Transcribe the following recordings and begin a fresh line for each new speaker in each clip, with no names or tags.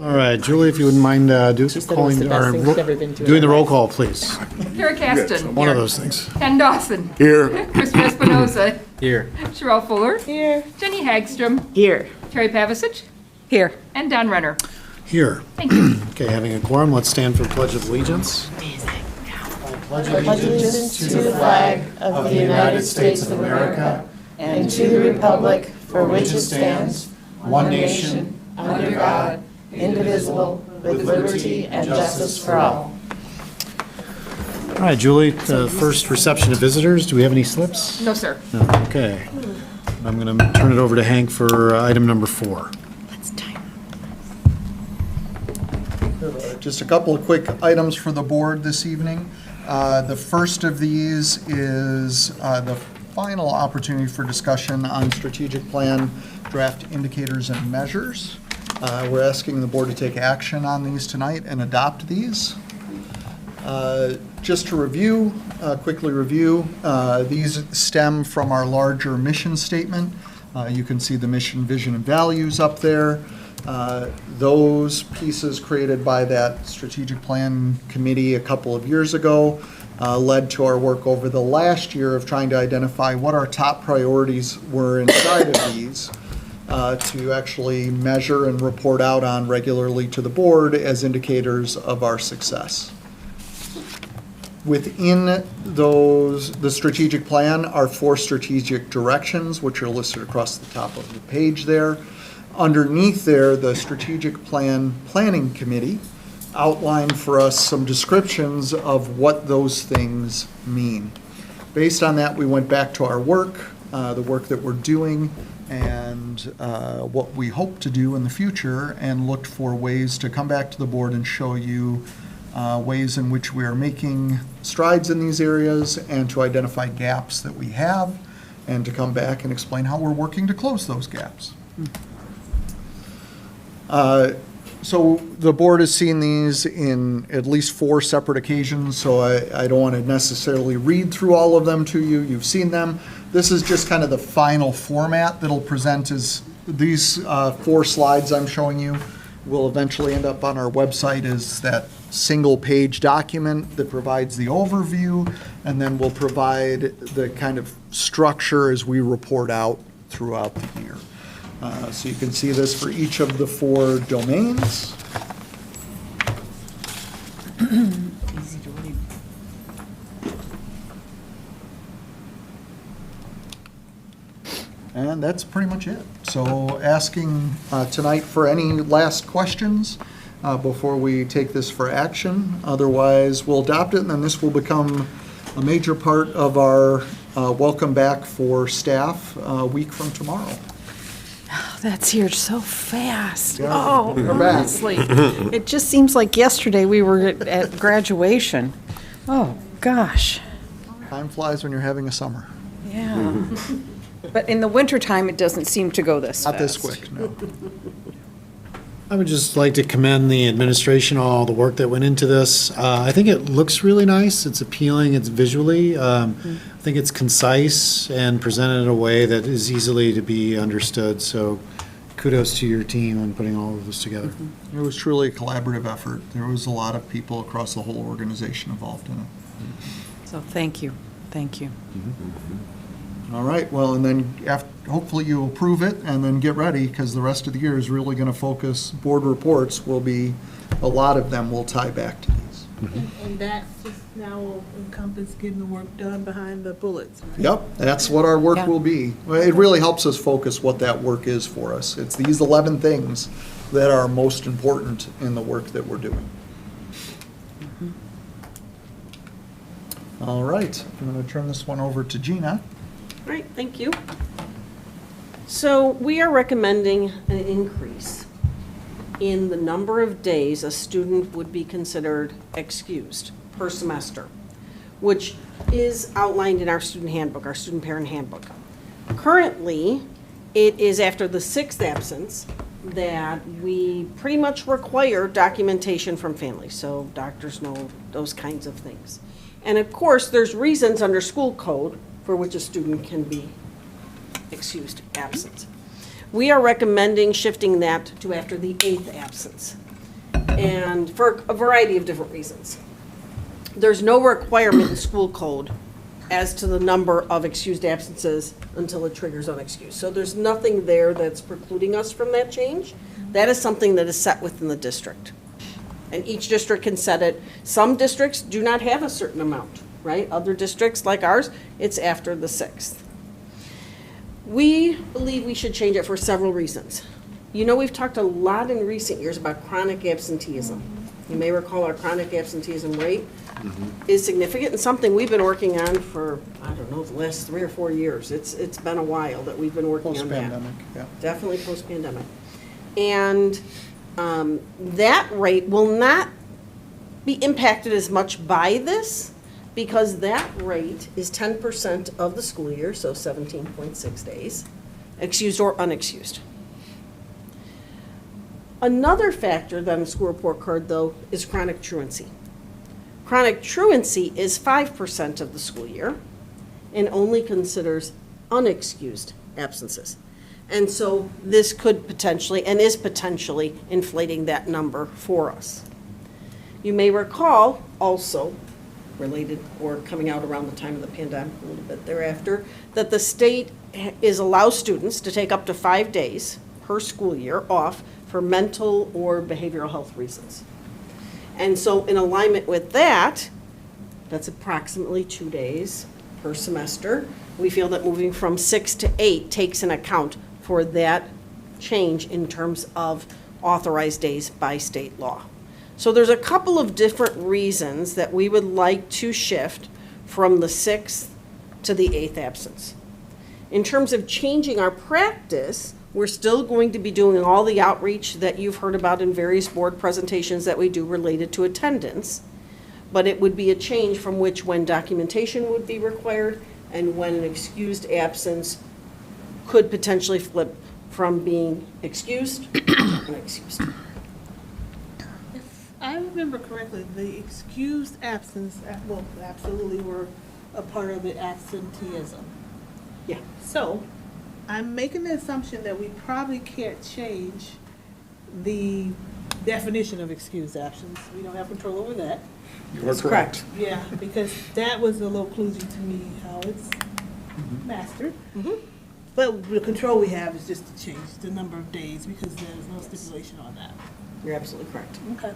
All right, Julie, if you wouldn't mind calling
the best
or
thing she's ever been to in
doing the
her
roll
life.
call, please.
Kara Caston.
One
Here.
of those things.
Ken Dawson.
Here.
Chris Espinoza.
Here.
Sherelle Fuller.
Here.
Jenny Hagstrom.
Here.
Terry Pavicic.
Here.
And Don Renner.
Here.
Thank you.
Okay, having a quorum, let's stand for the Pledge of Allegiance.
Pledge allegiance to the flag of the United States of America and to the republic for which it stands, one nation, under God, indivisible, with liberty and justice for all.
All right, Julie, the first reception of visitors. Do we have any slips?
No, sir.
No. Okay. I'm going to turn it over to Hank for item number 4.
Just a couple of quick items for the board this evening. The first of these is the final opportunity for discussion on strategic plan draft indicators and measures. We're asking the board to take action on these tonight and adopt these. Just to review, quickly review, these stem from our larger mission statement. You can see the mission, vision, and values up there. Those pieces created by that strategic plan committee a couple of years ago led to our work over the last year of trying to identify what our top priorities were inside of these to actually measure and report out on regularly to the board as indicators of our success. Within those, the strategic plan are 4 strategic directions, which are listed across the top of the page there. Underneath there, the strategic plan planning committee outlined for us some descriptions of what those things mean. Based on that, we went back to our work, the work that we're doing, and what we hope to do in the future, and looked for ways to come back to the board and show you ways in which we are making strides in these areas, and to identify gaps that we have, and to come back and explain how we're working to close those gaps. So the board has seen these in at least 4 separate occasions, so I don't want to necessarily read through all of them to you. You've seen them. This is just kind of the final format that'll present as these 4 slides I'm showing you will eventually end up on our website as that single page document that provides the overview, and then we'll provide the kind of structure as we report out throughout the year. So you can see this for each of the 4 domains. And that's pretty much it. So asking tonight for any last questions before we take this for action. Otherwise, we'll adopt it, and then this will become a major part of our welcome back for staff a week from tomorrow.
That's here so fast.
Yeah,
Oh,
we're back.
honestly. It just seems like yesterday we were at graduation. Oh, gosh.
Time flies when you're having a summer.
Yeah. But in the wintertime, it doesn't seem to go this fast.
Not this quick, no.
I would just like to commend the administration, all the work that went into this. I think it looks really nice. It's appealing. It's visually. I think it's concise and presented in a way that is easily to be understood. So kudos to your team on putting all of this together.
It was truly a collaborative effort. There was a lot of people across the whole organization involved in it.
So thank you. Thank you.
All right, well, and then hopefully you approve it and then get ready, because the rest of the year is really going to focus, board reports will be, a lot of them will tie back to these.
And that just now will encompass getting the work done behind the bullets. Right?
Yep, that's what our work
Yeah.
will be. Well, it really helps us focus what that work is for us. It's these 11 things that are most important in the work that we're doing. All right, I'm going to turn this one over to Gina.
All right, thank you. So we are recommending an increase in the number of days a student would be considered excused per semester, which is outlined in our student handbook, our student parent handbook. Currently, it is after the 6th absence that we pretty much require documentation from families, so doctors know those kinds of things. And of course, there's reasons under school code for which a student can be excused absence. We are recommending shifting that to after the 8th absence. and for a variety of different reasons. There's no requirement in school code as to the number of excused absences until it triggers unexcused. So there's nothing there that's precluding us from that change. That is something that is set within the district. And each district can set it. Some districts do not have a certain amount, right? Other districts, like ours, it's after the 6th. We believe we should change it for several reasons. You know, we've talked a lot in recent years about chronic absenteeism. You may recall our chronic absenteeism rate is significant and something we've been working on for, I don't know, the last 3 or 4 years. It's been a while that we've been working on that.
Post-pandemic, yeah.
Definitely post-pandemic. And that rate will not be impacted as much by this because that rate is 10% of the school year, so 17.6 days, excused or unexcused. Another factor that on the school report card, though, is chronic truancy. Chronic truancy is 5% of the school year and only considers unexcused absences. And so this could potentially, and is potentially, inflating that number for us. You may recall also, related or coming out around the time of the pandemic, a little bit thereafter, that the state allows students to take up to 5 days per school year off for mental or behavioral health reasons. And so in alignment with that, that's approximately 2 days per semester. We feel that moving from 6 to 8 takes an account for that change in terms of authorized days by state law. So there's a couple of different reasons that we would like to shift from the 6th to the 8th absence. In terms of changing our practice, we're still going to be doing all the outreach that you've heard about in various board presentations that we do related to attendance, but it would be a change from when documentation would be required and when an excused absence could potentially flip from being excused to unexcused.
If I remember correctly, the excused absence, well, absolutely were a part of the absenteeism.
Yeah.
So, I'm making the assumption that we probably can't change the definition of excused absence. We don't have control over that.
You are
That's
correct.
Yeah, because that was a little kludgy to me, how it's mastered. But the control we have is just to change the number of days because there's no stipulation on that.
You're absolutely correct.
Okay.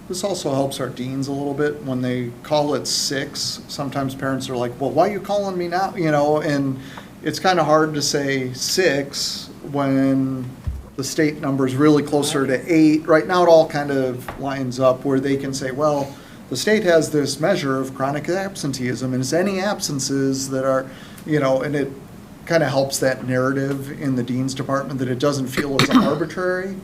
This also helps our deans a little bit. When they call it 6, sometimes parents are like, well, why are you calling me now? You know, and it's kind of hard to say 6 when the state number is really closer to 8. Right now, it all kind of lines up where they can say, well, the state has this measure of chronic absenteeism, and it's any absences that are, you know, and it kind of helps that narrative in the dean's department that it doesn't feel as arbitrary,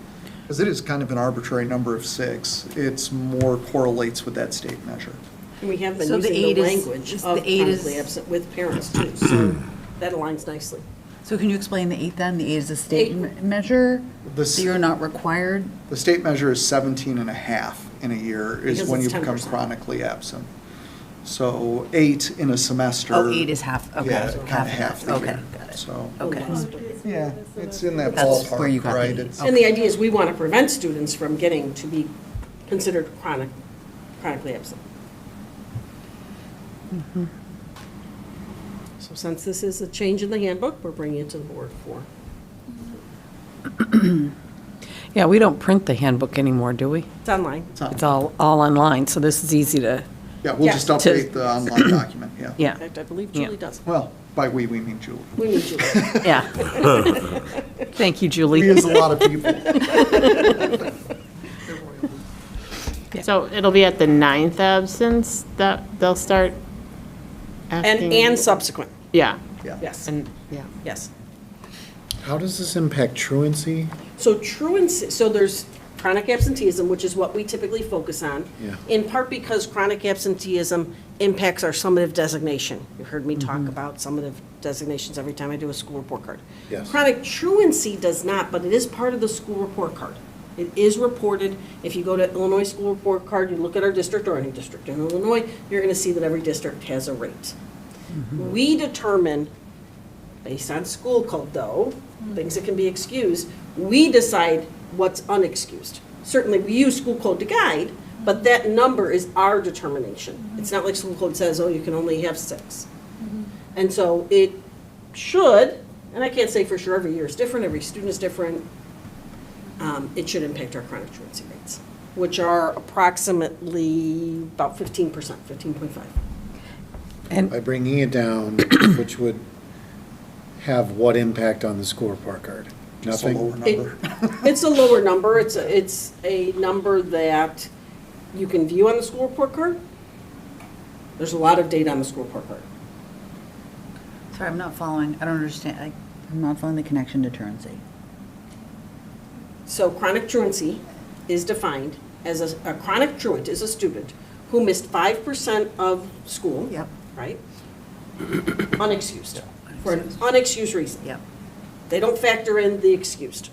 because it is kind of an arbitrary number of 6. It's more correlates with that state measure.
And we have been
So the
using the
8 is-
language
is
of
the 8 is-
chronically absent with parents too, so that aligns nicely.
So can you explain the 8 then? The 8 is a state
8.
measure,
This-
so you're not required?
The state measure is 17 and a half in a year is
Because
when you
it's
become
10%.
chronically absent. So 8 in a semester.
Oh, 8 is half, okay.
Yeah, kind of half the
Okay,
year.
got it.
So,
Okay.
yeah, it's in that
That's where you
ballpark,
got the
right?
8.
It's-
And the idea is we want to prevent students from getting to be considered chronically absent. So since this is a change in the handbook, we're bringing it to the board for.
Yeah, we don't print the handbook anymore, do we?
It's online.
It's all online, so this is easy to,
Yeah, we'll
Yes.
just update the online document, yeah.
In
yeah,
fact, I believe
Yeah.
Julie does.
Well, by we mean Julie.
We need Julie.
yeah. Thank you,
We
Julie.
use a lot of people.
So it'll be at the 9th absence that they'll start asking?
And subsequent,
Yeah,
Yeah.
yes,
and, yeah.
yes.
How does this impact truancy?
So truancy, so there's chronic absenteeism, which is what we typically focus on.
Yeah.
In part because chronic absenteeism impacts our summative designation. You've heard me talk about summative designations every time I do a school report card.
Yes.
Chronic truancy does not, but it is part of the school report card. It is reported. If you go to Illinois school report card, you look at our district or any district in Illinois, you're going to see that every district has a rate. We determine, based on school code though, things that can be excused, we decide what's unexcused. certainly we use school code to guide, but that number is our determination. It's not like school code says, oh, you can only have 6. And so it should, and I can't say for sure, every year is different, every student is different, it should impact our chronic truancy rates, which are approximately about 15%, 15.5.
By bringing it down, which would have what impact on the school report card?
Just a
Nothing?
lower number.
It's a lower number. It's a number that you can view on the school report card. There's a lot of data on the school report card.
Sorry, I'm not following, I don't understand, I'm not following the connection to truancy.
So chronic truancy is defined as a chronic truant is a student who missed 5% of school.
Yep.
Right? Unexcused, for an unexcused reason.
Yep.
They don't factor in the excused.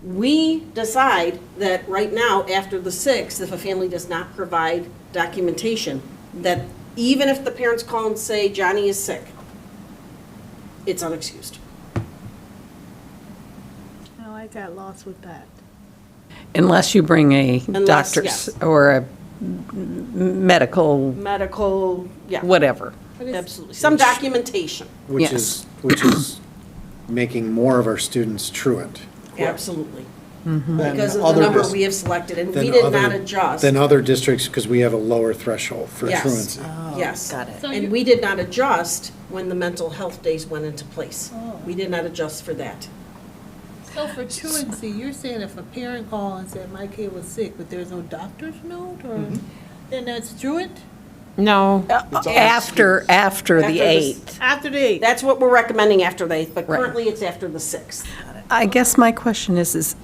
We decide that right now, after the 6th, if a family does not provide documentation, that even if the parents call and say Johnny is sick, it's unexcused.
No, I got lost with that.
Unless you bring a
Unless,
doctor's
yes.
or a medical,
Medical, yeah,
whatever.
absolutely. Some documentation,
Which
Yes.
is making more of our students truant.
absolutely.
than
Because of the
other
number
dis-
we have selected, and
than
we did not
other-
adjust.
Than other districts, because we have a lower threshold for
Yes.
truancy.
Yes.
Got it.
And we did not adjust when the mental health days went into place. We did not adjust for that.
So for truancy, you're saying if a parent called and said, my kid was sick, but there's no doctor's note, or, then that's truant?
No,
After the
After the
8th.
After the 8th?
That's what we're recommending after the 8th, but
Right.
currently it's after the 6th.
I guess my question is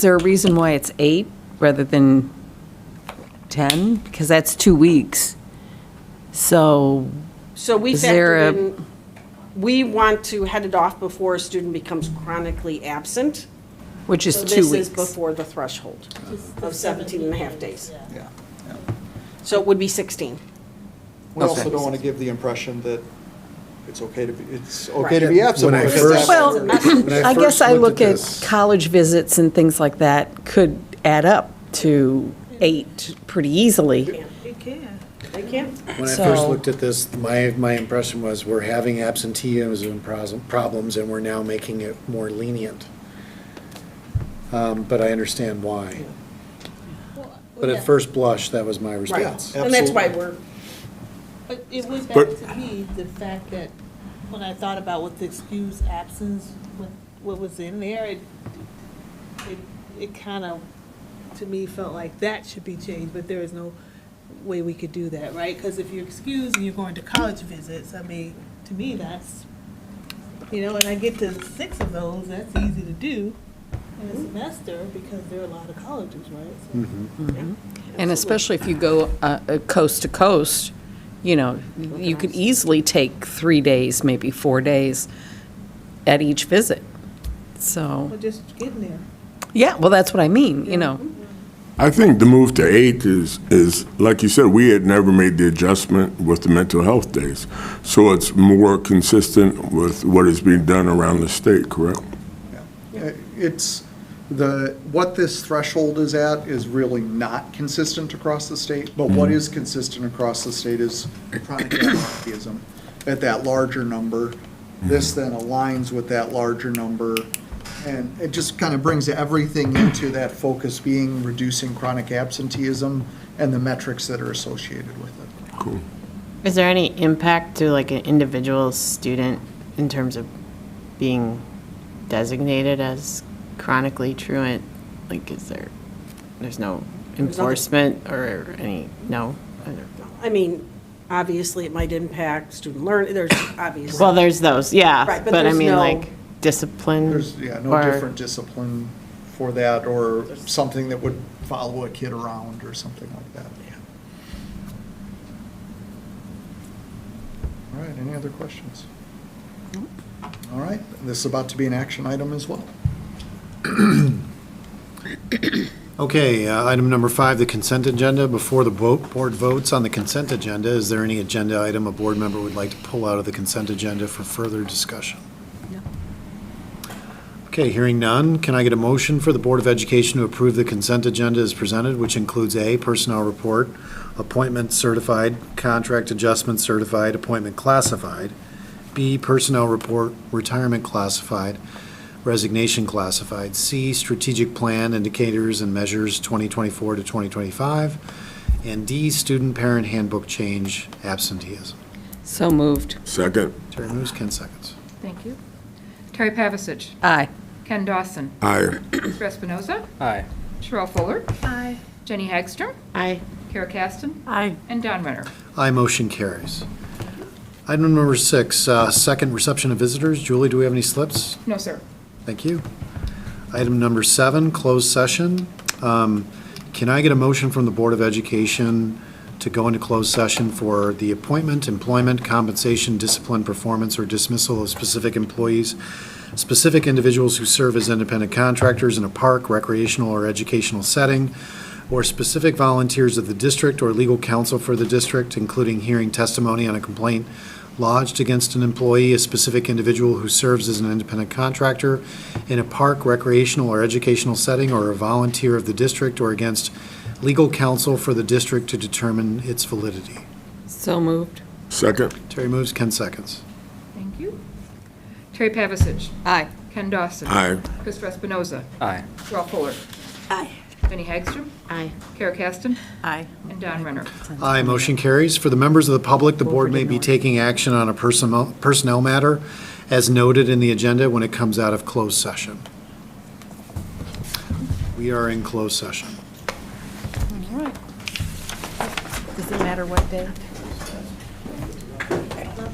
there a reason why it's 8 rather than 10? Because that's 2 weeks. So,
So we
Is there
factored
a-
in, we want to head it off before a student becomes chronically absent.
which is
So
2
this
weeks.
is before the threshold of 17 and a half days.
Yeah.
So it would be 16.
We also
Okay.
don't want to give the impression that it's okay to
Right.
be absent.
When I
because
first-
that's-
Well,
When
I guess
first
I
looked
look at
this-
college visits and things like that could add up to 8 pretty easily.
It can.
They can't.
When I first
So-
looked at this, my impression was we're having absenteeism problems and we're now making it more lenient. But I understand why. But at first blush, that was my response.
And that's why
Absolutely.
we're,
But it went back
But-
to me, the fact that when I thought about what the excused absence, what was in there, it kind of, to me, felt like that should be changed, but there is no way we could do that, right? Because if you're excused and you're going to college visits, I mean, to me, that's, and I get to 6 of those, that's easy to do in a semester because there are a lot of colleges, right? So-
And especially if you go coast to coast, you could easily take 3 days, maybe 4 days at each visit. So,
But just getting there.
yeah, well, that's what I mean,
I think the move to 8 is, like you said, we had never made the adjustment with the mental health days. So it's more consistent with what is being done around the state, correct?
It's, what this threshold is at is really not consistent across the state, but what is consistent across the state is chronic absenteeism at that larger number. This then aligns with that larger number, and it just kind of brings everything into that focus being reducing chronic absenteeism and the metrics that are associated with it.
Cool.
is there any impact to like an individual student in terms of being designated as chronically truant? Like, there's no enforcement or any, no?
I mean, obviously, it might impact student learning, there's obviously.
Well, there's those, yeah,
Right, but
but I
there's
mean,
no-
like, discipline?
There's, no
or-
different discipline for that, or something that would follow a kid around or something like that. All right, any other questions? All right, this is about to be an action item as well.
Okay, item number 5, the consent agenda. Before the board votes on the consent agenda, is there any agenda item a board member would like to pull out of the consent agenda for further discussion? Okay, hearing none, can I get a motion for the Board of Education to approve the consent agenda as presented, which includes A, personnel report, appointment certified, contract adjustment certified, appointment classified, B, personnel report, retirement classified, resignation classified, C, strategic plan, indicators and measures 2024 to 2025, and D, student parent handbook change, absenteeism.
So moved.
Second.
Terry moves, Ken seconds.
Thank you. Terry Pavasich.
Aye.
Ken Dawson.
Aye.
Chris Espinoza.
Aye.
Sherelle Fuller.
Aye.
Jenny Hagstrom.
Aye.
Kara Caston.
Aye.
And Don Renner.
Aye, motion carries. Item number 6, second reception of visitors. Julie, do we have any slips?
No, sir.
Thank you. Item number 7, closed session. Can I get a motion from the Board of Education to go into closed session for the appointment, employment, compensation, discipline, performance, or dismissal of specific employees, specific individuals who serve as independent contractors in a park, recreational, or educational setting, or specific volunteers of the district or legal counsel for the district, including hearing testimony on a complaint lodged against an employee, a specific individual who serves as an independent contractor in a park, recreational, or educational setting, or a volunteer of the district, or against legal counsel for the district to determine its validity.
So moved.
Second.
Terry moves, Ken seconds.
Thank you. Terry Pavasich.
Aye.
Ken Dawson.
Aye.
Chris Espinoza.
Aye.
Sherelle Fuller.
Aye.
Jenny Hagstrom.
Aye.
Kara Caston.
Aye.
And Don Renner.
Aye, motion carries. For the members of the public, the board may be taking action on a personnel matter as noted in the agenda when it comes out of closed session. We are in closed session.
All right. Does it matter what day?